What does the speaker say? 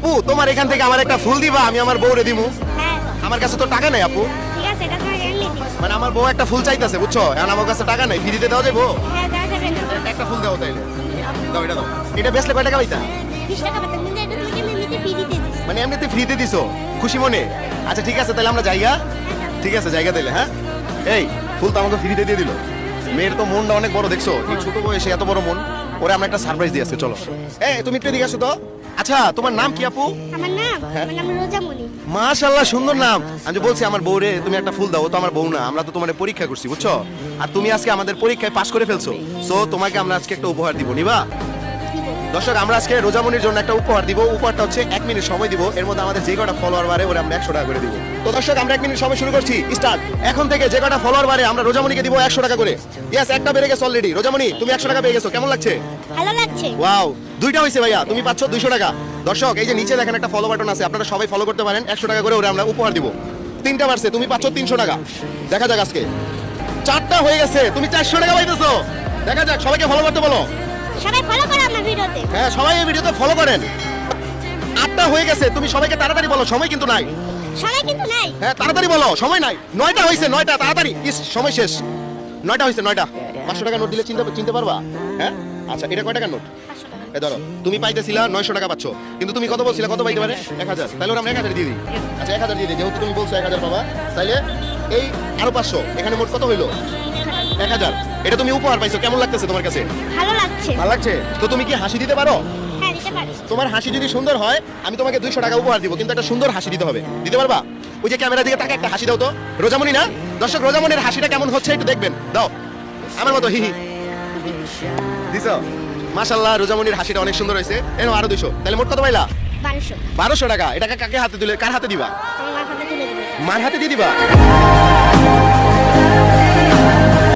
আপু তোমার এখান থেকে আমার একটা ফুল দিবা, আমি আমার বউরে দিমু। হ্যাঁ আমার কাছে তো টাকা নাই আপু, ঠিক আছে, এটা তোমাকে এমনি দিব। মানে আমার বউ একটা ফুল চাইতেছে বুঝছো, এখন আমার কাছে টাকা নাই, ফ্রিতে দেওয়া যাবো? হ্যাঁ দেওয়া যাবে না। একটা ফুল দাও তাইলে, দাও এটা দাও। এটা বেচলে কয় টাকা পাইতা? 20 টাকা পাতা, কিন্তু এটা তোমাকে এমনিতে ফ্রি দিতে দিছি। মানে এমনিতে ফ্রিতে দিছো, খুশি মনে? আচ্ছা ঠিক আছে, তাহলে আমরা জায়গা, ঠিক আছে জায়গা তাইলে। হ্যাঁ এই ফুল তো আমাকে ফ্রিতে দিয়ে দিল। মেয়ের তো মনটা অনেক বড় দেখছো, এই ছোট বয়সে এত বড় মন। ওরে আমরা একটা সারপ্রাইজ দিয়ে আসছে, চলো। এই তুমি একটু এদিকে আসো তো। আচ্ছা তোমার নাম কি আপু? আমার নাম হ্যাঁ। আমার নাম রোজামণি। মাশাআল্লাহ সুন্দর নাম। আমি যে বলছি আমার বউরে তুমি একটা ফুল দাও, ও তো আমার বউ না, আমরা তো তোমার পরীক্ষা করছি বুঝছো, আর তুমি আজকে আমাদের পরীক্ষায় পাশ করে ফেলছো, সো তোমাকে আমরা আজকে একটা উপহার দিব, নিবা? দর্শক আমরা আজকে রোজামণির জন্য একটা উপহার দিব। উপহারটা হচ্ছে 1 মিনিট সময় দিব, এর মধ্যে আমাদের যে কটা ফলোয়ার বাড়ে ওরে আমরা 100 টাকা করে দিব। তো দর্শক আমরা 1 মিনিট সময় শুরু করছি, স্টার্ট। এখন থেকে যে কটা ফলোয়ার বাড়ে আমরা রোজামণিকে দিব 100 টাকা করে। ইয়েস, একটা বেড়ে গেছে অলরেডি। রোজামণি তুমি 100 টাকা পেয়ে গেছো, কেমন লাগছে? ভালো লাগছে। ওয়াও, দুইটা হয়েছে ভাইয়া, তুমি পাচ্ছ 200 টাকা। দর্শক এই যে নিচে দেখেন একটা ফলো বাটন আছে, আপনারা সবাই ফলো করতে পারেন, 100 টাকা করে ওরে আমরা উপহার দিব। 3টা বাড়ছে, তুমি পাচ্ছ 300 টাকা। দেখা যাক আজকে 4টা হয়ে গেছে, তুমি 400 টাকা পাইতেছো। দেখা যাক, সবাইকে ফলো করতে বলো। সবাই ফলো করো আমার ভিডিওতে। হ্যাঁ সবাই এই ভিডিওতে ফলো করেন। 8টা হয়ে গেছে, তুমি সবাইকে তাড়াতাড়ি বলো, সময় কিন্তু নাই। সবাই কিন্তু নাই। হ্যাঁ তাড়াতাড়ি বলো, সময় নাই। 9টা হয়েছে, 9টা তাড়াতাড়ি, ইস সময় শেষ। 9টা হয়েছে, 9টা। 500 টাকা নোট দিলে চিনতে পারবা? হ্যাঁ আচ্ছা, এটা কয় টাকার নোট? 500 টাকা। এই ধরো, তুমি পাইতেছিলা 900 টাকা পাচ্ছ, কিন্তু তুমি কত বলছিলা, কত পাইতে পারে? 1000। তাহলে ওরা আমরা 1000 দিয়ে দিই। আচ্ছা 1000 দিয়ে দিই, যেহেতু তুমি বলছো 1000 পাবা, তাইলে এই আরো 500, এখানে মোট কত হইলো? 1000। এটা তুমি উপহার পাইছো, কেমন লাগতেছে তোমার কাছে? ভালো লাগছে। ভালো লাগছে? তো তুমি কি হাসি দিতে পারো? হ্যাঁ দিতে পারি। তোমার হাসি যদি সুন্দর হয় আমি তোমাকে 200 টাকা উপহার দিব, কিন্তু একটা সুন্দর হাসি দিতে হবে। দিতে পারবা? ওই যে ক্যামেরা দিকে তাকে একটা হাসি দাও তো। রোজামণি না? দর্শক রোজামণির হাসিটা কেমন হচ্ছে একটু দেখবেন, দাও আমার মতো, হি হি দিছো। মাশাআল্লাহ, রোজামণির হাসিটা অনেক সুন্দর হয়েছে। এনো আরো 200, তাহলে মোট কত পাইলা? 1200। 1200 টাকা। এটাকে কাকে হাতে দিলে, কার হাতে দিবা? তোমার হাতে তুলে দেব। মার হাতে দিয়ে দিবা?